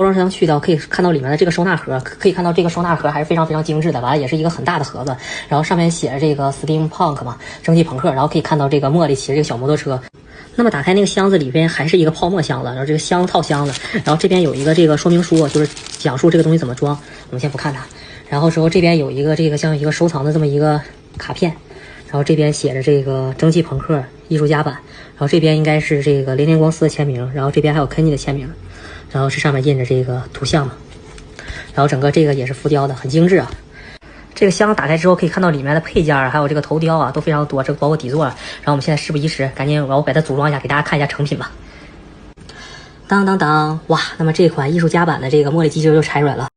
包装箱去掉，可以看到里面的这个收纳盒，可以看到这个收纳盒还是非常非常精致的，完了也是一个很大的盒子，然后上面写着这个 Steampunk 嘛，蒸汽朋克，然后可以看到这个茉莉骑着这个小摩托车。那么打开那个箱子里边还是一个泡沫箱子，然后这个套箱子，然后这边有一个这个说明书，就是讲述这个东西怎么装。我们先不看它，然后之后这边有一个这个像一个收藏的这么一个卡片，然后这边写着这个蒸汽朋克艺术家版，然后这边应该是这个联电光丝的签名，然后这边还有肯尼的签名。然后这上面印着这个图像嘛，然后整个这个也是浮雕的，很精致啊。这个箱打开之后可以看到里面的配件还有这个头雕啊，都非常多，这个包括底座。然后我们现在事不宜迟，赶紧我把它组装一下，给大家看一下成品吧。当当当，哇！那么这款艺术家版的这个茉莉机芯就拆出来了。